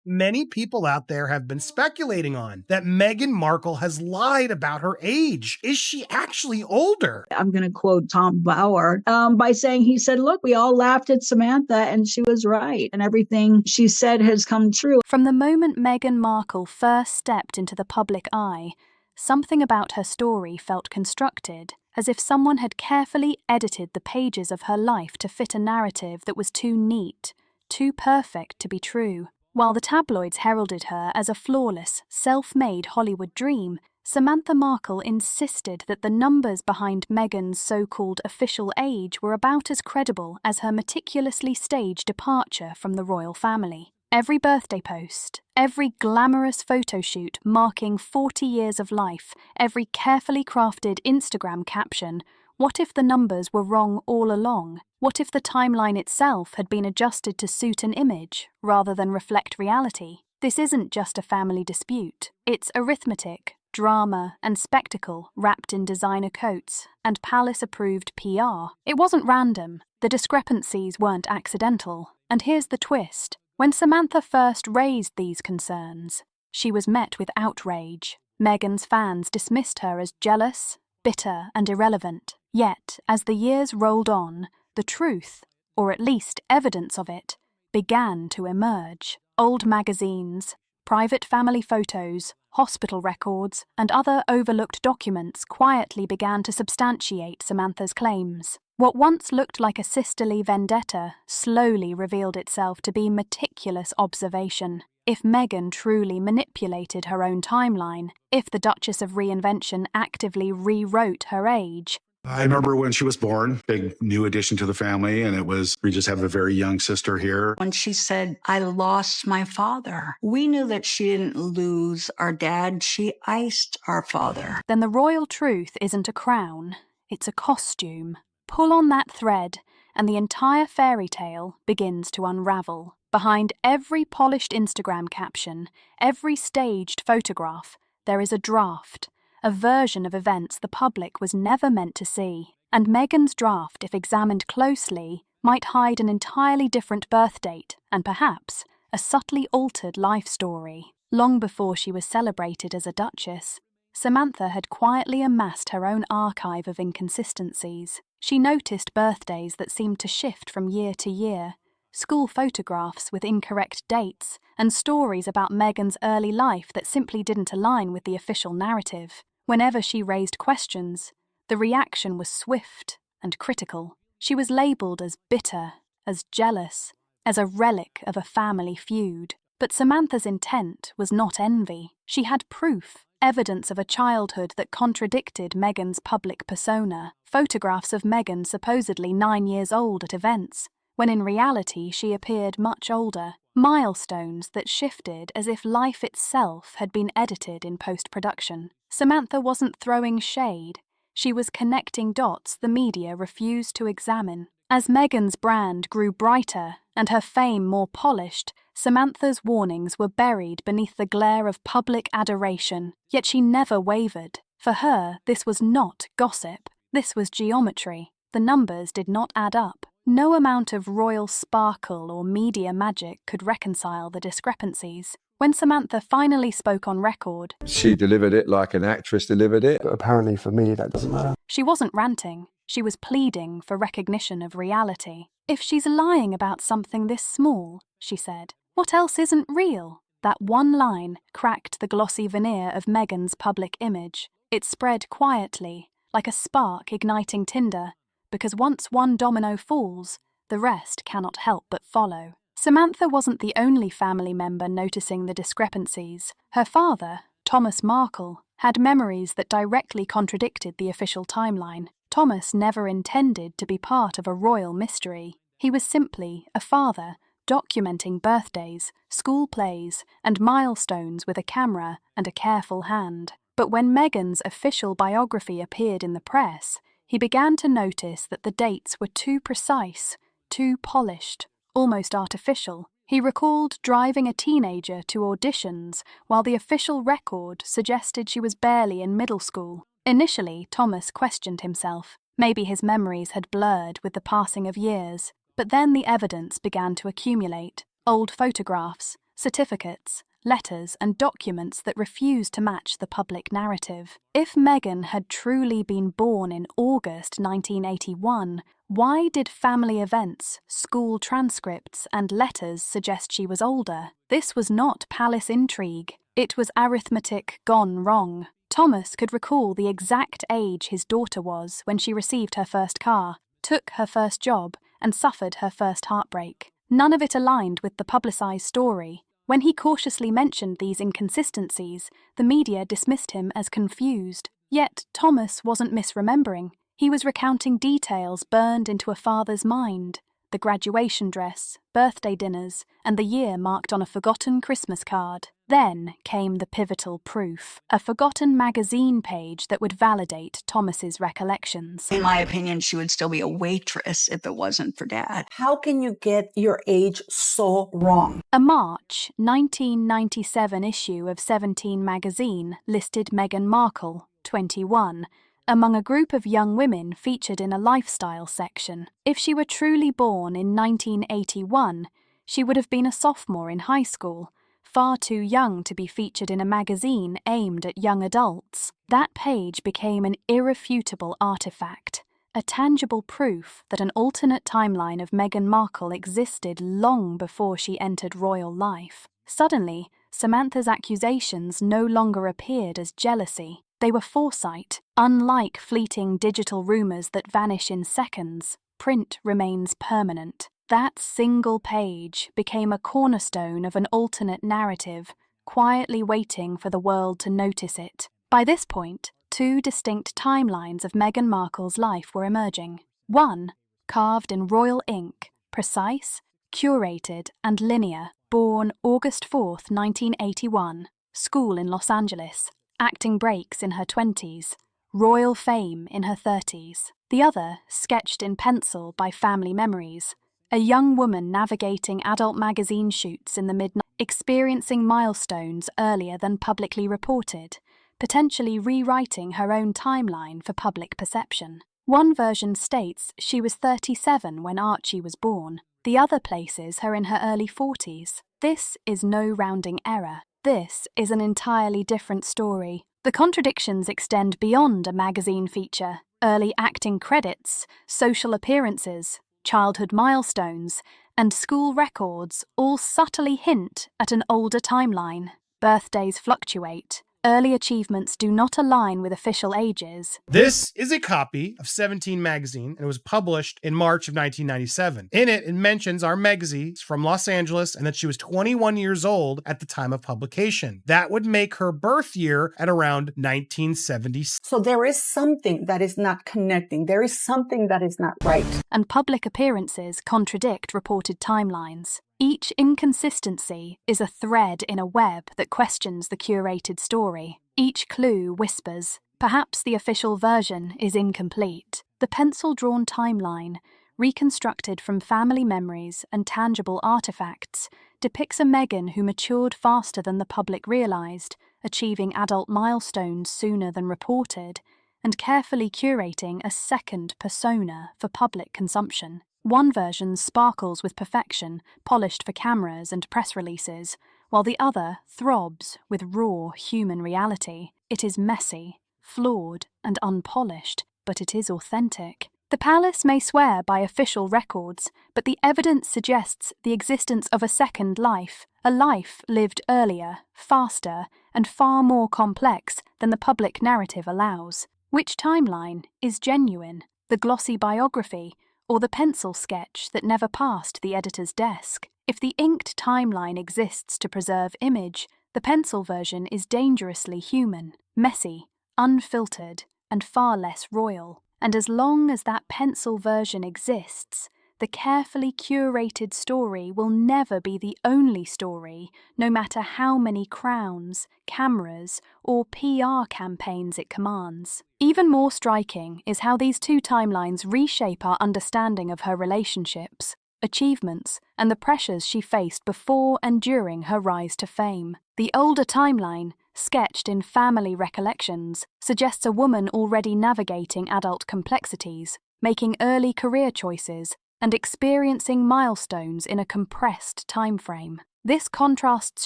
many people out there have been speculating on, that Meghan Markle has lied about her age. Is she actually older? I'm going to quote Tom Bauer by saying, he said, look, we all laughed at Samantha and she was right. And everything she said has come true. From the moment Meghan Markle first stepped into the public eye, something about her story felt constructed, as if someone had carefully edited the pages of her life to fit a narrative that was too neat, too perfect to be true. While the tabloids heralded her as a flawless, self-made Hollywood dream, Samantha Markle insisted that the numbers behind Meghan's so-called official age were about as credible as her meticulously staged departure from the royal family. Every birthday post, every glamorous photo shoot marking 40 years of life, every carefully crafted Instagram caption, what if the numbers were wrong all along? What if the timeline itself had been adjusted to suit an image rather than reflect reality? This isn't just a family dispute. It's arithmetic, drama, and spectacle wrapped in designer coats and palace-approved PR. It wasn't random. The discrepancies weren't accidental. And here's the twist. When Samantha first raised these concerns, she was met with outrage. Meghan's fans dismissed her as jealous, bitter, and irrelevant. Yet, as the years rolled on, the truth, or at least evidence of it, began to emerge. Old magazines, private family photos, hospital records, and other overlooked documents quietly began to substantiate Samantha's claims. What once looked like a sisterly vendetta slowly revealed itself to be meticulous observation. If Meghan truly manipulated her own timeline, if the Duchess of Reinvention actively rewrote her age, I remember when she was born, big new addition to the family, and we just have a very young sister here. When she said, I lost my father, we knew that she didn't lose our dad, she iced our father. Then the royal truth isn't a crown, it's a costume. Pull on that thread, and the entire fairy tale begins to unravel. Behind every polished Instagram caption, every staged photograph, there is a draft, a version of events the public was never meant to see. And Meghan's draft, if examined closely, might hide an entirely different birth date and perhaps a subtly altered life story. Long before she was celebrated as a duchess, Samantha had quietly amassed her own archive of inconsistencies. She noticed birthdays that seemed to shift from year to year, school photographs with incorrect dates, and stories about Meghan's early life that simply didn't align with the official narrative. Whenever she raised questions, the reaction was swift and critical. She was labelled as bitter, as jealous, as a relic of a family feud. But Samantha's intent was not envy. She had proof, evidence of a childhood that contradicted Meghan's public persona, photographs of Meghan supposedly 9 years old at events, when in reality she appeared much older, milestones that shifted as if life itself had been edited in post-production. Samantha wasn't throwing shade, she was connecting dots the media refused to examine. As Meghan's brand grew brighter and her fame more polished, Samantha's warnings were buried beneath the glare of public adoration, yet she never wavered. For her, this was not gossip, this was geometry. The numbers did not add up. No amount of royal sparkle or media magic could reconcile the discrepancies. When Samantha finally spoke on record, she delivered it like an actress delivered it. But apparently for me, that doesn't matter. She wasn't ranting. She was pleading for recognition of reality. If she's lying about something this small, she said, what else isn't real? That one line cracked the glossy veneer of Meghan's public image. It spread quietly, like a spark igniting tinder, because once one domino falls, the rest cannot help but follow. Samantha wasn't the only family member noticing the discrepancies. Her father, Thomas Markle, had memories that directly contradicted the official timeline. Thomas never intended to be part of a royal mystery. He was simply a father, documenting birthdays, school plays, and milestones with a camera and a careful hand. But when Meghan's official biography appeared in the press, he began to notice that the dates were too precise, too polished, almost artificial. He recalled driving a teenager to auditions while the official record suggested she was barely in middle school. Initially, Thomas questioned himself. Maybe his memories had blurred with the passing of years. But then the evidence began to accumulate. Old photographs, certificates, letters, and documents that refused to match the public narrative. If Meghan had truly been born in August 1981, why did family events, school transcripts, and letters suggest she was older? This was not palace intrigue. It was arithmetic gone wrong. Thomas could recall the exact age his daughter was when she received her first car, took her first job, and suffered her first heartbreak. None of it aligned with the publicized story. When he cautiously mentioned these inconsistencies, the media dismissed him as confused. Yet Thomas wasn't misremembering. He was recounting details burned into a father's mind: the graduation dress, birthday dinners, and the year marked on a forgotten Christmas card. Then came the pivotal proof, a forgotten magazine page that would validate Thomas's recollections. In my opinion, she would still be a waitress if it wasn't for Dad. How can you get your age so wrong? A March 1997 issue of 17 magazine listed Meghan Markle, 21, among a group of young women featured in a lifestyle section. If she were truly born in 1981, she would have been a sophomore in high school, far too young to be featured in a magazine aimed at young adults. That page became an irrefutable artifact, a tangible proof that an alternate timeline of Meghan Markle existed long before she entered royal life. Suddenly, Samantha's accusations no longer appeared as jealousy. They were foresight. Unlike fleeting digital rumors that vanish in seconds, print remains permanent. That single page became a cornerstone of an alternate narrative, quietly waiting for the world to notice it. By this point, two distinct timelines of Meghan Markle's life were emerging. One, carved in royal ink, precise, curated, and linear, born August 4th, 1981, school in Los Angeles, acting breaks in her 20s, royal fame in her 30s. The other, sketched in pencil by family memories, a young woman navigating adult magazine shoots in the mid-90s, experiencing milestones earlier than publicly reported, potentially rewriting her own timeline for public perception. One version states she was 37 when Archie was born. The other places her in her early 40s. This is no rounding error. This is an entirely different story. The contradictions extend beyond a magazine feature. Early acting credits, social appearances, childhood milestones, and school records all subtly hint at an older timeline. Birthdays fluctuate. Early achievements do not align with official ages. This is a copy of 17 magazine, and it was published in March of 1997. In it, it mentions our Megzy from Los Angeles and that she was 21 years old at the time of publication. That would make her birth year at around 1976. So there is something that is not connecting. There is something that is not right. And public appearances contradict reported timelines. Each inconsistency is a thread in a web that questions the curated story. Each clue whispers, perhaps the official version is incomplete. The pencil-drawn timeline, reconstructed from family memories and tangible artifacts, depicts a Meghan who matured faster than the public realized, achieving adult milestones sooner than reported, and carefully curating a second persona for public consumption. One version sparkles with perfection, polished for cameras and press releases, while the other throbs with raw human reality. It is messy, flawed, and unpolished, but it is authentic. The palace may swear by official records, but the evidence suggests the existence of a second life, a life lived earlier, faster, and far more complex than the public narrative allows. Which timeline is genuine? The glossy biography, or the pencil sketch that never passed the editor's desk? If the inked timeline exists to preserve image, the pencil version is dangerously human, messy, unfiltered, and far less royal. And as long as that pencil version exists, the carefully curated story will never be the only story, no matter how many crowns, cameras, or PR campaigns it commands. Even more striking is how these two timelines reshape our understanding of her relationships, achievements, and the pressures she faced before and during her rise to fame. The older timeline, sketched in family recollections, suggests a woman already navigating adult complexities, making early career choices, and experiencing milestones in a compressed timeframe. This contrasts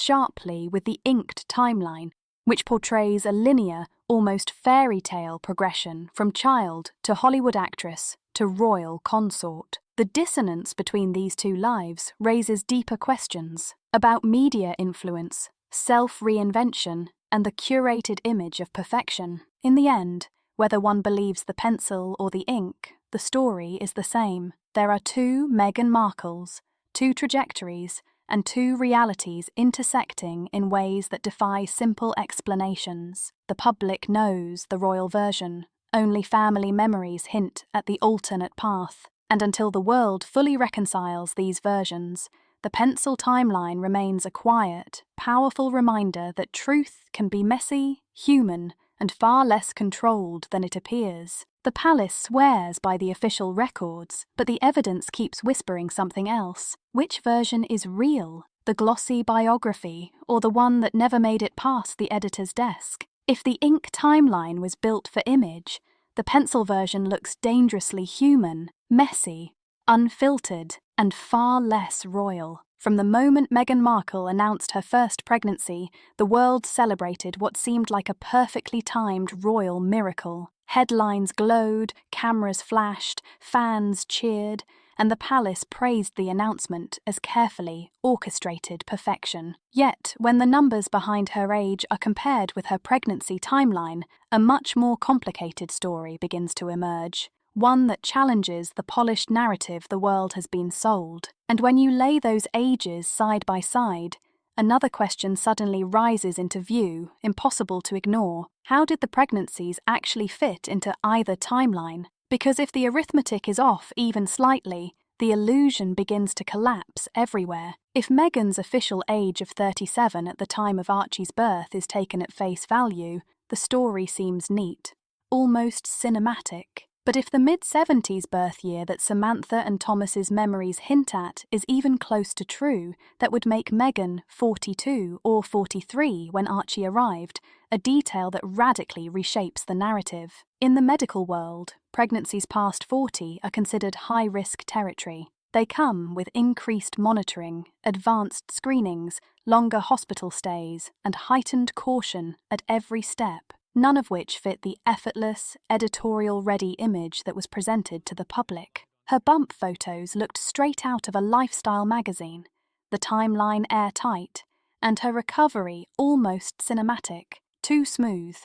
sharply with the inked timeline, which portrays a linear, almost fairy tale progression from child to Hollywood actress to royal consort. The dissonance between these two lives raises deeper questions about media influence, self-reinvention, and the curated image of perfection. In the end, whether one believes the pencil or the ink, the story is the same. There are two Meghan Markles, two trajectories, and two realities intersecting in ways that defy simple explanations. The public knows the royal version. Only family memories hint at the alternate path. And until the world fully reconciles these versions, the pencil timeline remains a quiet, powerful reminder that truth can be messy, human, and far less controlled than it appears. The palace swears by the official records, but the evidence keeps whispering something else. Which version is real? The glossy biography, or the one that never made it past the editor's desk? If the ink timeline was built for image, the pencil version looks dangerously human, messy, unfiltered, and far less royal. From the moment Meghan Markle announced her first pregnancy, the world celebrated what seemed like a perfectly timed royal miracle. Headlines glowed, cameras flashed, fans cheered, and the palace praised the announcement as carefully orchestrated perfection. Yet, when the numbers behind her age are compared with her pregnancy timeline, a much more complicated story begins to emerge. One that challenges the polished narrative the world has been sold. And when you lay those ages side by side, another question suddenly rises into view, impossible to ignore. How did the pregnancies actually fit into either timeline? Because if the arithmetic is off even slightly, the illusion begins to collapse everywhere. If Meghan's official age of 37 at the time of Archie's birth is taken at face value, the story seems neat, almost cinematic. But if the mid-70s birth year that Samantha and Thomas's memories hint at is even close to true, that would make Meghan 42 or 43 when Archie arrived, a detail that radically reshapes the narrative. In the medical world, pregnancies past 40 are considered high-risk territory. They come with increased monitoring, advanced screenings, longer hospital stays, and heightened caution at every step. None of which fit the effortless, editorial-ready image that was presented to the public. Her bump photos looked straight out of a lifestyle magazine, the timeline airtight, and her recovery almost cinematic, too smooth,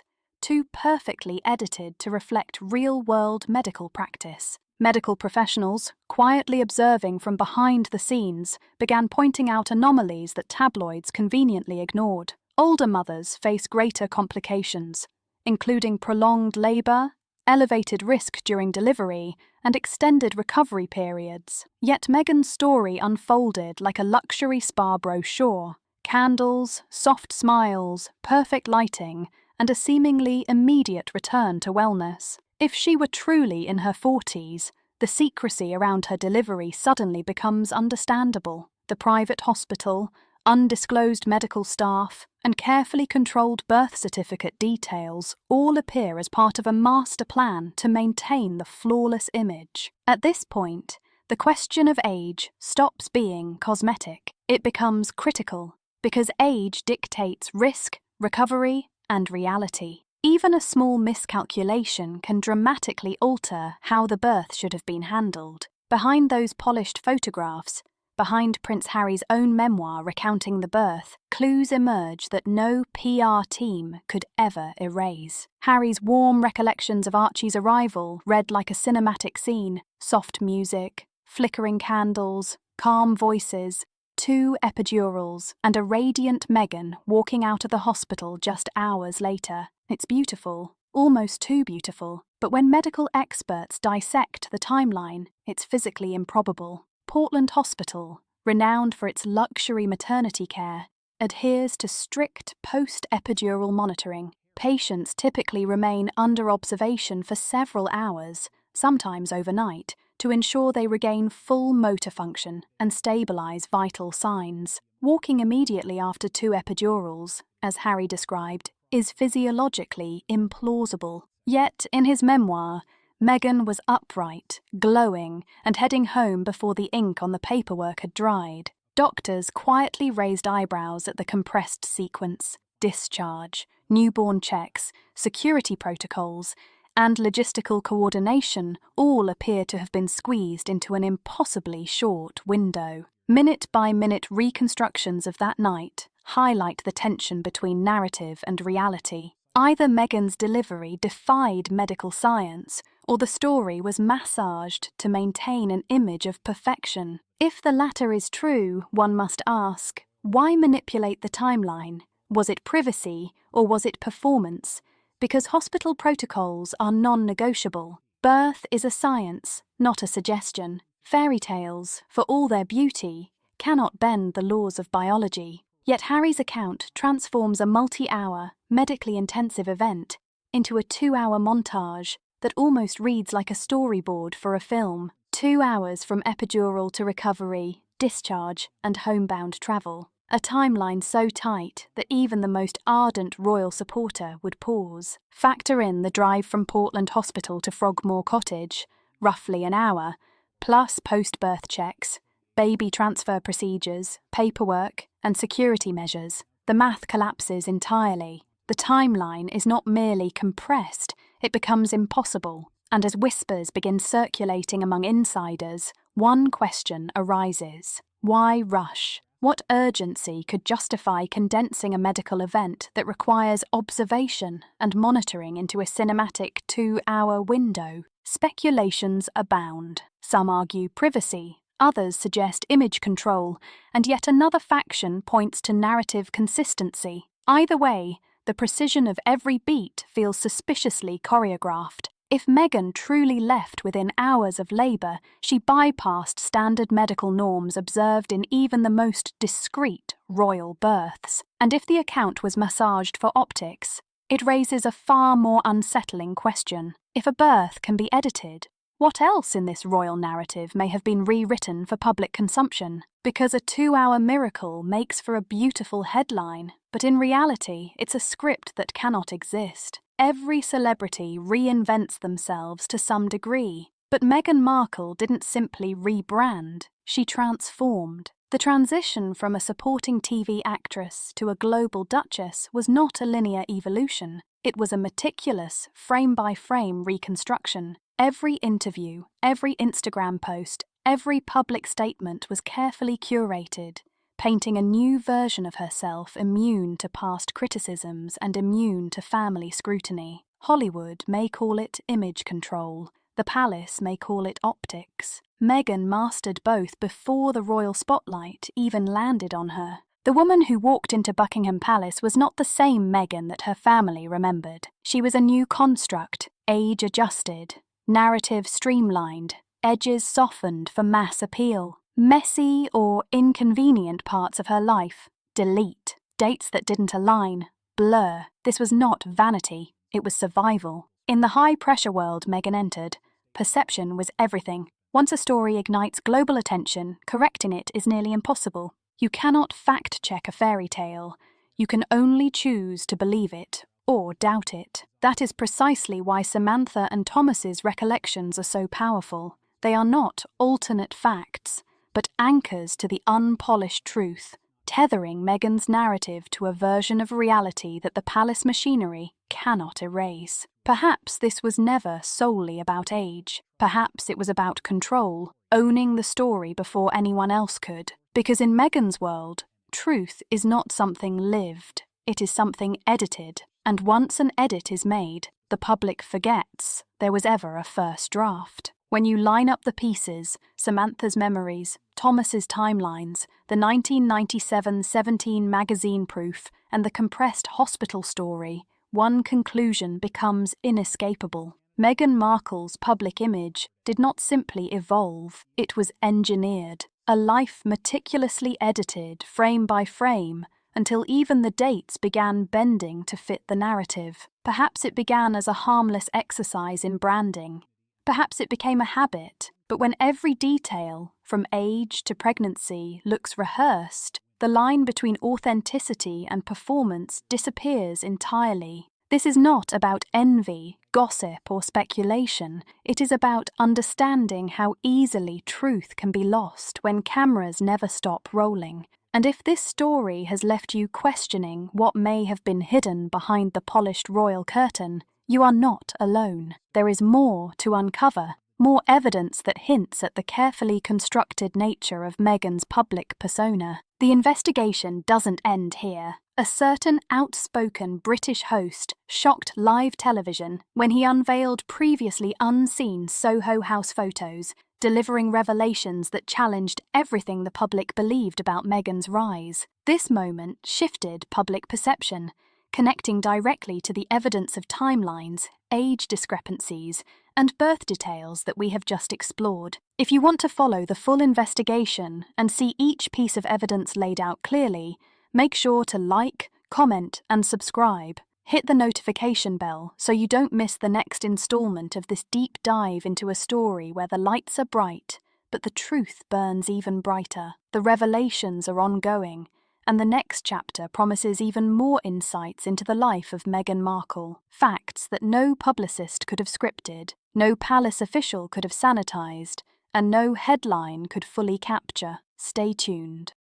too perfectly edited to reflect real-world medical practice. Medical professionals, quietly observing from behind the scenes, began pointing out anomalies that tabloids conveniently ignored. Older mothers face greater complications, including prolonged labour, elevated risk during delivery, and extended recovery periods. Yet Meghan's story unfolded like a luxury spa brochure. Candles, soft smiles, perfect lighting, and a seemingly immediate return to wellness. If she were truly in her 40s, the secrecy around her delivery suddenly becomes understandable. The private hospital, undisclosed medical staff, and carefully controlled birth certificate details all appear as part of a master plan to maintain the flawless image. At this point, the question of age stops being cosmetic. It becomes critical, because age dictates risk, recovery, and reality. Even a small miscalculation can dramatically alter how the birth should have been handled. Behind those polished photographs, behind Prince Harry's own memoir recounting the birth, clues emerge that no PR team could ever erase. Harry's warm recollections of Archie's arrival read like a cinematic scene: soft music, flickering candles, calm voices, 2 epidurals, and a radiant Meghan walking out of the hospital just hours later. It's beautiful, almost too beautiful, but when medical experts dissect the timeline, it's physically improbable. Portland Hospital, renowned for its luxury maternity care, adheres to strict post-epidural monitoring. Patients typically remain under observation for several hours, sometimes overnight, to ensure they regain full motor function and stabilize vital signs. Walking immediately after 2 epidurals, as Harry described, is physiologically implausible. Yet, in his memoir, Meghan was upright, glowing, and heading home before the ink on the paperwork had dried. Doctors quietly raised eyebrows at the compressed sequence, discharge, newborn checks, security protocols, and logistical coordination all appear to have been squeezed into an impossibly short window. Minute-by-minute reconstructions of that night highlight the tension between narrative and reality. Either Meghan's delivery defied medical science, or the story was massaged to maintain an image of perfection. If the latter is true, one must ask, why manipulate the timeline? Was it privacy, or was it performance? Because hospital protocols are non-negotiable. Birth is a science, not a suggestion. Fairy tales, for all their beauty, cannot bend the laws of biology. Yet Harry's account transforms a multi-hour, medically intensive event into a 2-hour montage that almost reads like a storyboard for a film. 2 hours from epidural to recovery, discharge, and homebound travel. A timeline so tight that even the most ardent royal supporter would pause. Factor in the drive from Portland Hospital to Frogmore Cottage, roughly an hour, plus post-birth checks, baby transfer procedures, paperwork, and security measures. The math collapses entirely. The timeline is not merely compressed, it becomes impossible. And as whispers begin circulating among insiders, one question arises. Why rush? What urgency could justify condensing a medical event that requires observation and monitoring into a cinematic 2-hour window? Speculations abound. Some argue privacy, others suggest image control, and yet another faction points to narrative consistency. Either way, the precision of every beat feels suspiciously choreographed. If Meghan truly left within hours of labour, she bypassed standard medical norms observed in even the most discreet royal births. And if the account was massaged for optics, it raises a far more unsettling question. If a birth can be edited, what else in this royal narrative may have been rewritten for public consumption? Because a 2-hour miracle makes for a beautiful headline, but in reality, it's a script that cannot exist. Every celebrity reinvents themselves to some degree, but Meghan Markle didn't simply rebrand, she transformed. The transition from a supporting TV actress to a global duchess was not a linear evolution. It was a meticulous, frame-by-frame reconstruction. Every interview, every Instagram post, every public statement was carefully curated, painting a new version of herself immune to past criticisms and immune to family scrutiny. Hollywood may call it image control. The palace may call it optics. Meghan mastered both before the royal spotlight even landed on her. The woman who walked into Buckingham Palace was not the same Meghan that her family remembered. She was a new construct, age-adjusted, narrative streamlined, edges softened for mass appeal. Messy or inconvenient parts of her life, delete. Dates that didn't align, blur. This was not vanity, it was survival. In the high-pressure world Meghan entered, perception was everything. Once a story ignites global attention, correcting it is nearly impossible. You cannot fact-check a fairy tale. You can only choose to believe it or doubt it. That is precisely why Samantha and Thomas's recollections are so powerful. They are not alternate facts, but anchors to the unpolished truth, tethering Meghan's narrative to a version of reality that the palace machinery cannot erase. Perhaps this was never solely about age. Perhaps it was about control, owning the story before anyone else could. Because in Meghan's world, truth is not something lived, it is something edited. And once an edit is made, the public forgets there was ever a first draft. When you line up the pieces, Samantha's memories, Thomas's timelines, the 1997-17 magazine proof, and the compressed hospital story, one conclusion becomes inescapable. Meghan Markle's public image did not simply evolve, it was engineered. A life meticulously edited, frame by frame, until even the dates began bending to fit the narrative. Perhaps it began as a harmless exercise in branding. Perhaps it became a habit, but when every detail, from age to pregnancy, looks rehearsed, the line between authenticity and performance disappears entirely. This is not about envy, gossip, or speculation. It is about understanding how easily truth can be lost when cameras never stop rolling. And if this story has left you questioning what may have been hidden behind the polished royal curtain, you are not alone. There is more to uncover, more evidence that hints at the carefully constructed nature of Meghan's public persona. The investigation doesn't end here. A certain outspoken British host shocked live television when he unveiled previously unseen Soho House photos, delivering revelations that challenged everything the public believed about Meghan's rise. This moment shifted public perception, connecting directly to the evidence of timelines, age discrepancies, and birth details that we have just explored. If you want to follow the full investigation and see each piece of evidence laid out clearly, make sure to like, comment, and subscribe. Hit the notification bell so you don't miss the next installment of this deep dive into a story where the lights are bright, but the truth burns even brighter. The revelations are ongoing, and the next chapter promises even more insights into the life of Meghan Markle. Facts that no publicist could have scripted, no palace official could have sanitized, and no headline could fully capture. Stay tuned.